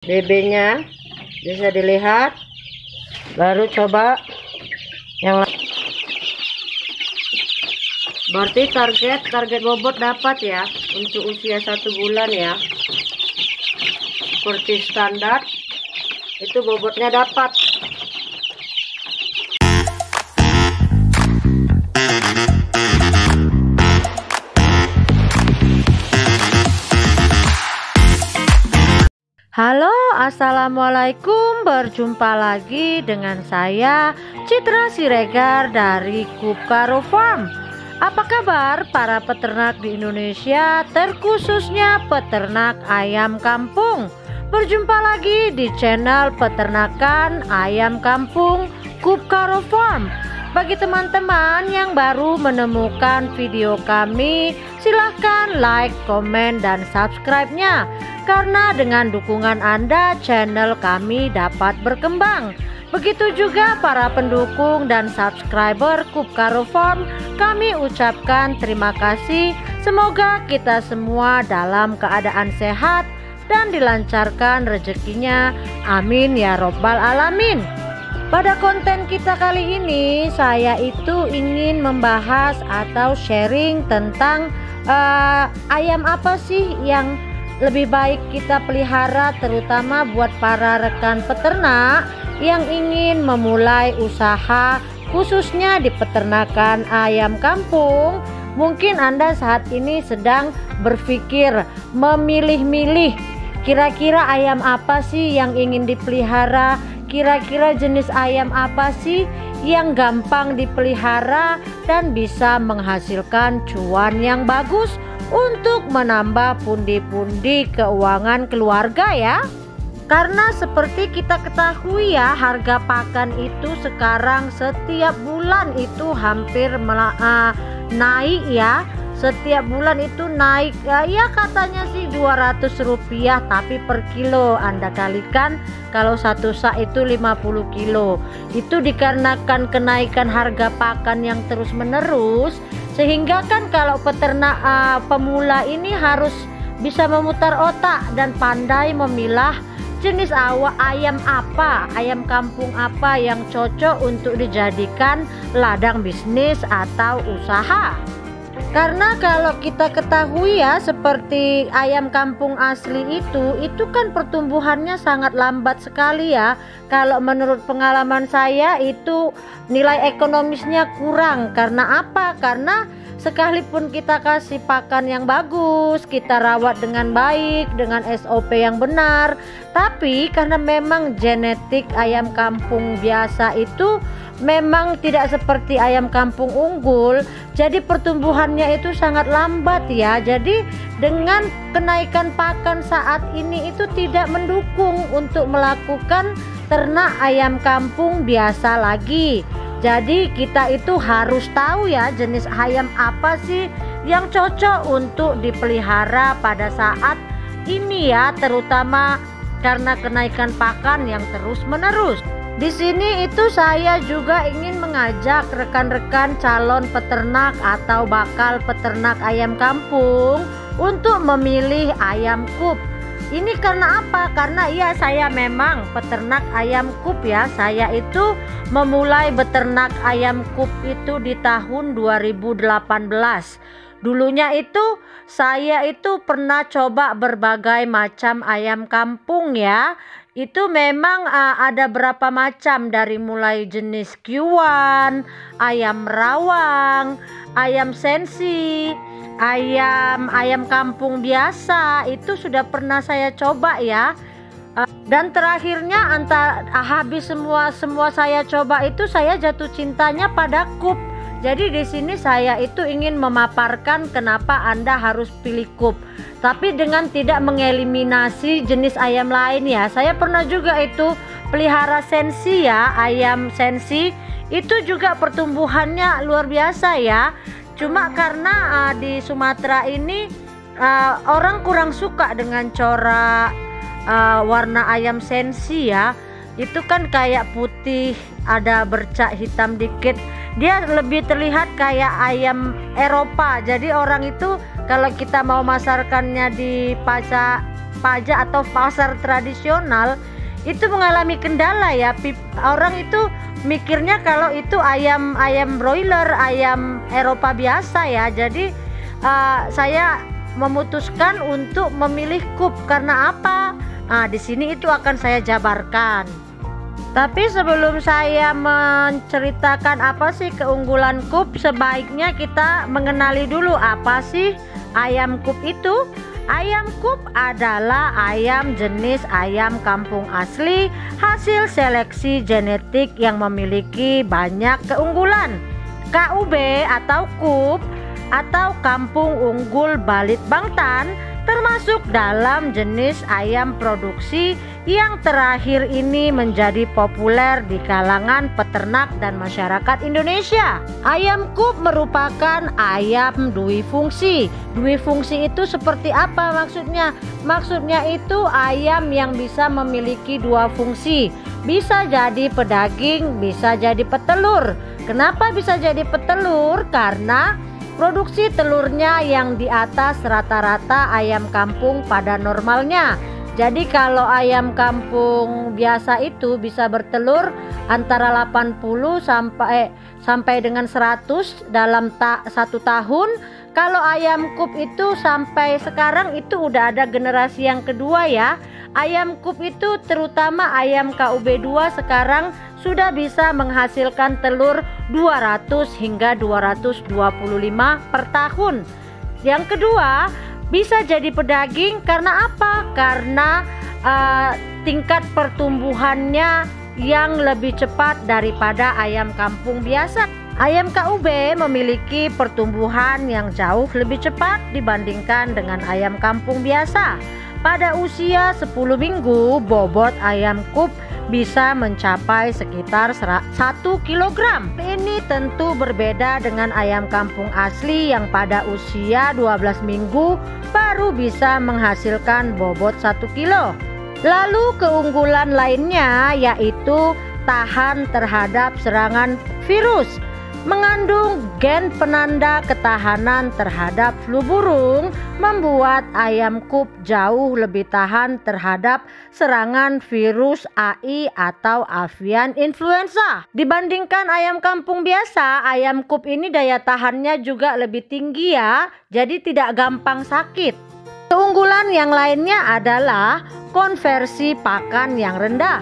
BB-nya bisa dilihat. Baru coba yang lain. Berarti target bobot dapat ya untuk usia 1 bulan ya. Seperti standar itu bobotnya dapat. Halo, assalamualaikum. Berjumpa lagi dengan saya Citra Siregar dari Kupkaro Farm. Apa kabar para peternak di Indonesia, terkhususnya peternak ayam kampung? Berjumpa lagi di channel peternakan ayam kampung Kupkaro Farm. Bagi teman-teman yang baru menemukan video kami, silahkan like, komen, dan subscribe-nya. Karena dengan dukungan Anda, channel kami dapat berkembang. Begitu juga para pendukung dan subscriber Kupkaro Farm, kami ucapkan terima kasih. Semoga kita semua dalam keadaan sehat dan dilancarkan rezekinya. Amin ya robbal alamin. Pada konten kita kali ini, saya itu ingin membahas atau sharing tentang ayam apa sih yang lebih baik kita pelihara, terutama buat para rekan peternak yang ingin memulai usaha khususnya di peternakan ayam kampung. Mungkin Anda saat ini sedang berpikir memilih-milih kira-kira ayam apa sih yang ingin dipelihara, kira-kira jenis ayam apa sih yang gampang dipelihara dan bisa menghasilkan cuan yang bagus untuk menambah pundi-pundi keuangan keluarga ya. Karena seperti kita ketahui ya, harga pakan itu sekarang setiap bulan itu hampir naik ya. Setiap bulan itu naik ya katanya sih 200 rupiah, tapi per kilo Anda kalikan kalau satu sak itu 50 kilo. Itu dikarenakan kenaikan harga pakan yang terus menerus, sehingga kan kalau peternak pemula ini harus bisa memutar otak dan pandai memilah jenis ayam apa, ayam kampung apa yang cocok untuk dijadikan ladang bisnis atau usaha. Karena kalau kita ketahui ya, seperti ayam kampung asli itu kan pertumbuhannya sangat lambat sekali ya. Kalau menurut pengalaman saya itu nilai ekonomisnya kurang. Karena apa? Karena sekalipun kita kasih pakan yang bagus, kita rawat dengan baik, dengan SOP yang benar, tapi karena memang genetik ayam kampung biasa itu memang tidak seperti ayam kampung unggul, jadi pertumbuhannya itu sangat lambat ya. Jadi dengan kenaikan pakan saat ini itu tidak mendukung untuk melakukan ternak ayam kampung biasa lagi. Jadi kita itu harus tahu ya jenis ayam apa sih yang cocok untuk dipelihara pada saat ini ya, terutama karena kenaikan pakan yang terus menerus. Di sini itu saya juga ingin mengajak rekan-rekan calon peternak atau bakal peternak ayam kampung untuk memilih ayam kup. Ini karena apa? Karena ya saya memang peternak ayam kup ya. Saya itu memulai beternak ayam kup itu di tahun 2018. Dulunya itu saya itu pernah coba berbagai macam ayam kampung ya. Itu memang ada berapa macam, dari mulai jenis Q1, ayam rawang, ayam sensi, ayam kampung biasa, itu sudah pernah saya coba ya. Dan terakhirnya habis semua saya coba itu, saya jatuh cintanya pada kup. Jadi di sini saya itu ingin memaparkan kenapa Anda harus pilih kup, tapi dengan tidak mengeliminasi jenis ayam lain ya. Saya pernah juga itu pelihara sensi ya, ayam sensi itu juga pertumbuhannya luar biasa ya. Cuma karena di Sumatera ini orang kurang suka dengan corak warna ayam sensi ya. Itu kan kayak putih, ada bercak hitam dikit. Dia lebih terlihat kayak ayam Eropa. Jadi orang itu kalau kita mau masarkannya di pajak atau pasar tradisional itu mengalami kendala ya. Orang itu mikirnya kalau itu ayam broiler, ayam Eropa biasa ya. Jadi saya memutuskan untuk memilih Coop karena apa? Nah, di sini itu akan saya jabarkan. Tapi sebelum saya menceritakan apa sih keunggulan Coop, sebaiknya kita mengenali dulu apa sih ayam Coop itu. Ayam Coop adalah ayam jenis ayam kampung asli hasil seleksi genetik yang memiliki banyak keunggulan. KUB atau Coop atau Kampung Unggul Balit Bangtan termasuk dalam jenis ayam produksi yang terakhir ini menjadi populer di kalangan peternak dan masyarakat Indonesia. Ayam Coop merupakan ayam dui fungsi. Dui fungsi itu seperti apa maksudnya? Maksudnya itu ayam yang bisa memiliki dua fungsi. Bisa jadi pedaging, bisa jadi petelur. Kenapa bisa jadi petelur? Karena produksi telurnya yang di atas rata-rata ayam kampung pada normalnya. Jadi kalau ayam kampung biasa itu bisa bertelur antara 80 sampai dengan 100 dalam satu tahun. Kalau ayam Coop itu sampai sekarang itu udah ada generasi yang kedua ya. Ayam Coop itu terutama ayam KUB 2 sekarang sudah bisa menghasilkan telur 200 hingga 225 per tahun. Yang kedua, bisa jadi pedaging karena apa? Karena tingkat pertumbuhannya yang lebih cepat daripada ayam kampung biasa. Ayam KUB memiliki pertumbuhan yang jauh lebih cepat dibandingkan dengan ayam kampung biasa. Pada usia 10 minggu, bobot ayam Coop bisa mencapai sekitar 1 kg. Ini tentu berbeda dengan ayam kampung asli yang pada usia 12 minggu baru bisa menghasilkan bobot 1 kilo. Lalu keunggulan lainnya yaitu tahan terhadap serangan virus. Mengandung gen penanda ketahanan terhadap flu burung membuat ayam Coop jauh lebih tahan terhadap serangan virus AI atau avian influenza. Dibandingkan ayam kampung biasa, ayam Coop ini daya tahannya juga lebih tinggi ya, jadi tidak gampang sakit. Keunggulan yang lainnya adalah konversi pakan yang rendah.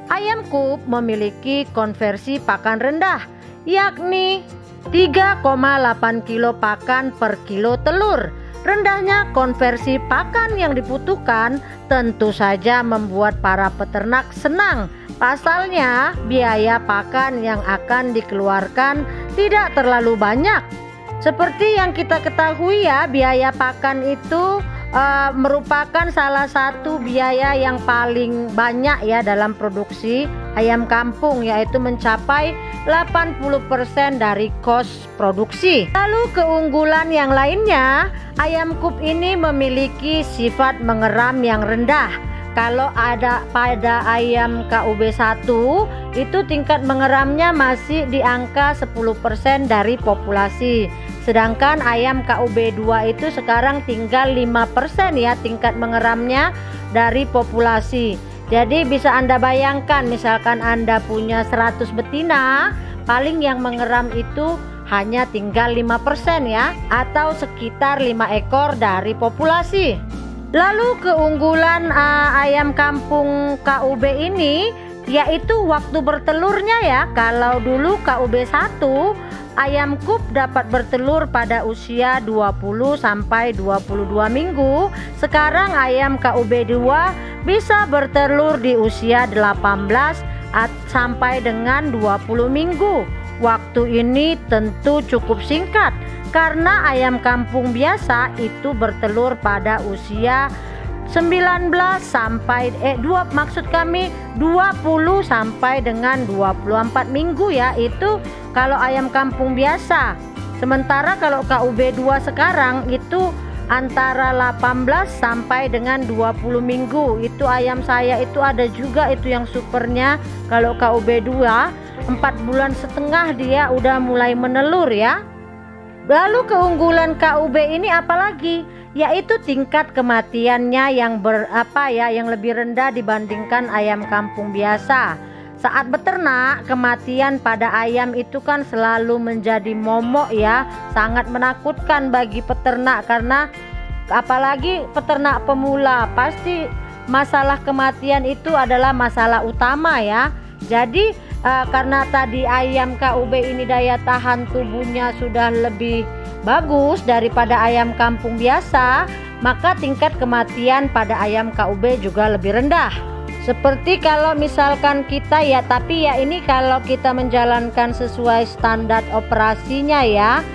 Ayam Coop memiliki konversi pakan rendah, yakni 3,8 kilo pakan per kilo telur. Rendahnya konversi pakan yang dibutuhkan tentu saja membuat para peternak senang. Pasalnya, biaya pakan yang akan dikeluarkan tidak terlalu banyak. Seperti yang kita ketahui ya, biaya pakan itu merupakan salah satu biaya yang paling banyak ya dalam produksi ayam kampung, yaitu mencapai 80% dari kos produksi. Lalu keunggulan yang lainnya, ayam Coop ini memiliki sifat mengeram yang rendah. Kalau ada pada ayam KUB 1 itu tingkat mengeramnya masih di angka 10% dari populasi. Sedangkan ayam KUB 2 itu sekarang tinggal 5% ya tingkat mengeramnya dari populasi. Jadi bisa Anda bayangkan, misalkan Anda punya 100 betina, paling yang mengeram itu hanya tinggal 5% ya, atau sekitar 5 ekor dari populasi. Lalu keunggulan ayam kampung KUB ini yaitu waktu bertelurnya ya. Kalau dulu KUB 1 ayam Coop dapat bertelur pada usia 20 sampai 22 minggu. Sekarang ayam KUB 2 bisa bertelur di usia 18 sampai dengan 20 minggu. Waktu ini tentu cukup singkat karena ayam kampung biasa itu bertelur pada usia 19 sampai 20 sampai dengan 24 minggu ya, itu kalau ayam kampung biasa. Sementara kalau KUB 2 sekarang itu antara 18 sampai dengan 20 minggu. Itu ayam saya itu ada juga itu yang supernya. Kalau KUB 2 4,5 bulan dia udah mulai menelur ya. Lalu keunggulan KUB ini apalagi? Yaitu tingkat kematiannya yang yang lebih rendah dibandingkan ayam kampung biasa. Saat beternak, kematian pada ayam itu kan selalu menjadi momok ya, sangat menakutkan bagi peternak, karena apalagi peternak pemula pasti masalah kematian itu adalah masalah utama ya. Jadi karena tadi ayam KUB ini daya tahan tubuhnya sudah lebih bagus daripada ayam kampung biasa, maka tingkat kematian pada ayam KUB juga lebih rendah. Seperti kalau misalkan kita ya, tapi ya ini kalau kita menjalankan sesuai standar operasinya ya.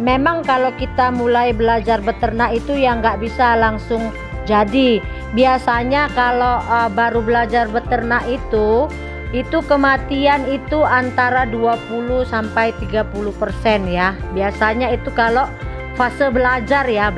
Memang kalau kita mulai belajar beternak itu ya nggak bisa langsung jadi. Biasanya kalau baru belajar beternak itu kematian itu antara 20 sampai 30% ya. Biasanya itu kalau fase belajar ya,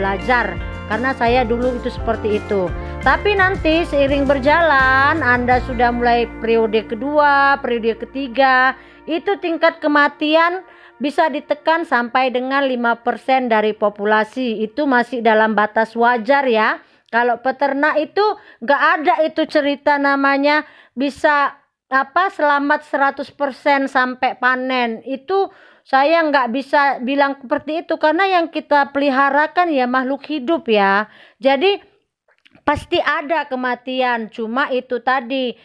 karena saya dulu itu seperti itu. Tapi nanti seiring berjalan, Anda sudah mulai periode kedua, periode ketiga, itu tingkat kematian bisa ditekan sampai dengan 5% dari populasi. Itu masih dalam batas wajar ya. Kalau peternak itu nggak ada itu cerita namanya bisa selamat 100% sampai panen. Itu saya nggak bisa bilang seperti itu, karena yang kita peliharakan ya makhluk hidup ya. Jadi pasti ada kematian, cuma itu tadi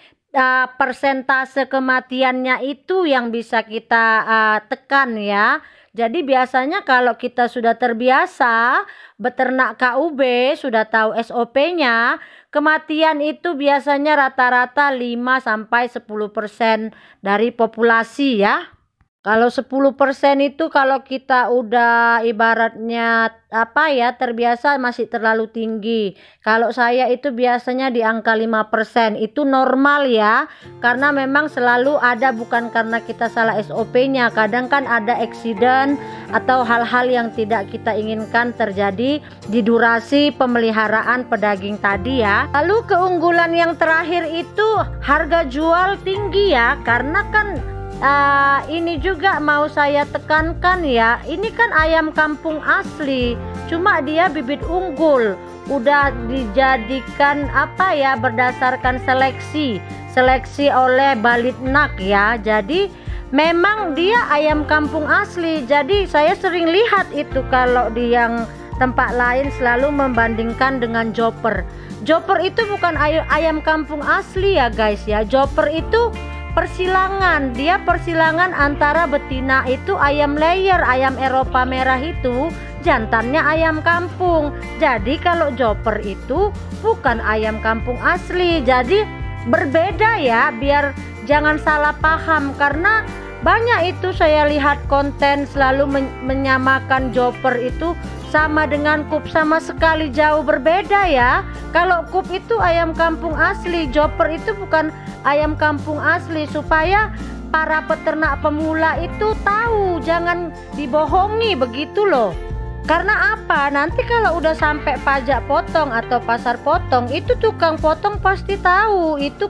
persentase kematiannya itu yang bisa kita tekan ya. Jadi biasanya kalau kita sudah terbiasa beternak KUB, sudah tahu SOP-nya, kematian itu biasanya rata-rata 5 sampai 10% dari populasi ya. Kalau 10% itu kalau kita udah ibaratnya terbiasa masih terlalu tinggi. Kalau saya itu biasanya di angka 5%, itu normal ya. Karena memang selalu ada, bukan karena kita salah SOP-nya. Kadang kan ada accident atau hal-hal yang tidak kita inginkan terjadi di durasi pemeliharaan pedaging tadi ya. Lalu keunggulan yang terakhir itu harga jual tinggi ya, karena kan ini juga mau saya tekankan ya, ini kan ayam kampung asli, cuma dia bibit unggul, udah dijadikan berdasarkan seleksi oleh Balitnak ya. Jadi memang dia ayam kampung asli. Jadi saya sering lihat itu kalau di yang tempat lain selalu membandingkan dengan joper. Joper itu bukan ayam kampung asli ya guys ya. Joper itu persilangan, dia persilangan antara betina itu ayam layer, ayam Eropa merah itu, jantannya ayam kampung. Jadi kalau joper itu bukan ayam kampung asli. Jadi berbeda ya, biar jangan salah paham, karena banyak itu saya lihat konten selalu menyamakan joper itu sama dengan kup, sama sekali jauh berbeda ya. Kalau kup itu ayam kampung asli, joper itu bukan ayam kampung asli, supaya para peternak pemula itu tahu, jangan dibohongi begitu loh. Karena apa? Nanti kalau udah sampai pajak potong atau pasar potong, itu tukang potong pasti tahu itu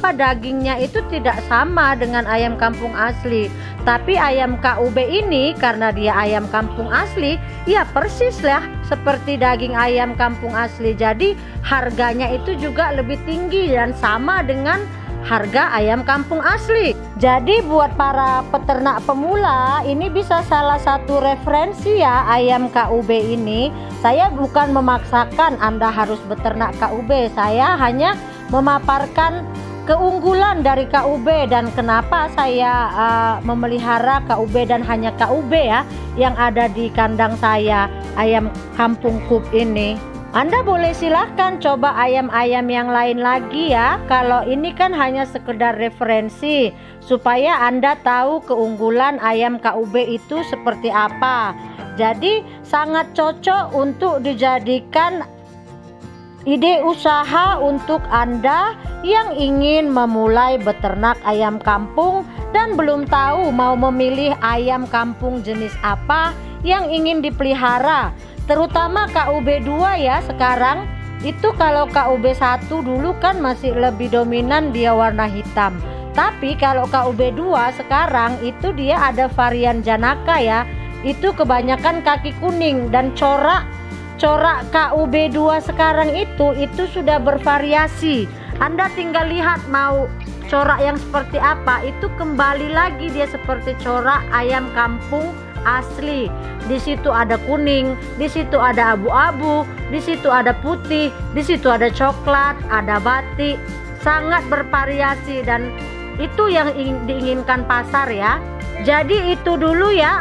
dagingnya itu tidak sama dengan ayam kampung asli. Tapi ayam KUB ini karena dia ayam kampung asli, ya persis lah seperti daging ayam kampung asli. Jadi harganya itu juga lebih tinggi dan sama dengan harga ayam kampung asli. Jadi buat para peternak pemula ini bisa salah satu referensi ya, ayam KUB ini. Saya bukan memaksakan Anda harus beternak KUB, saya hanya memaparkan keunggulan dari KUB dan kenapa saya memelihara KUB dan hanya KUB ya yang ada di kandang saya, ayam kampung kup ini. Anda boleh silahkan coba ayam-ayam yang lain lagi ya. Kalau ini kan hanya sekedar referensi supaya Anda tahu keunggulan ayam KUB itu seperti apa. Jadi sangat cocok untuk dijadikan ide usaha untuk Anda yang ingin memulai beternak ayam kampung dan belum tahu mau memilih ayam kampung jenis apa yang ingin dipelihara. Terutama KUB 2 ya sekarang. Itu kalau KUB 1 dulu kan masih lebih dominan dia warna hitam. Tapi kalau KUB 2 sekarang itu dia ada varian Janaka ya. itu kebanyakan kaki kuning, dan corak KUB2 sekarang itu sudah bervariasi. Anda tinggal lihat mau corak yang seperti apa, itu kembali lagi dia seperti corak ayam kampung asli. Di situ ada kuning, di situ ada abu-abu, di situ ada putih, di situ ada coklat, ada batik, sangat bervariasi, dan itu yang diinginkan pasar ya. Jadi itu dulu ya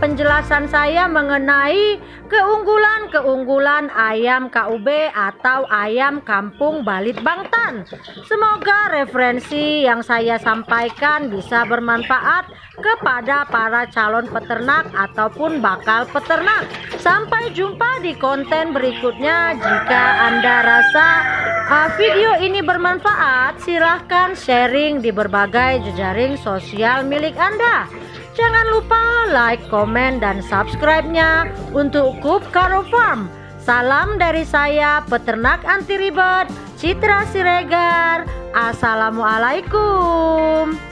penjelasan saya mengenai keunggulan ayam KUB atau ayam kampung Balit Bangtan. Semoga referensi yang saya sampaikan bisa bermanfaat kepada para calon peternak ataupun bakal peternak. Sampai jumpa di konten berikutnya. Jika Anda rasa video ini bermanfaat, silahkan sharing di berbagai jejaring sosial milik Anda. Jangan lupa like, komen, dan subscribe-nya untuk Kup Karo Farm. Salam dari saya, peternak anti ribet, Citra Siregar. Assalamualaikum.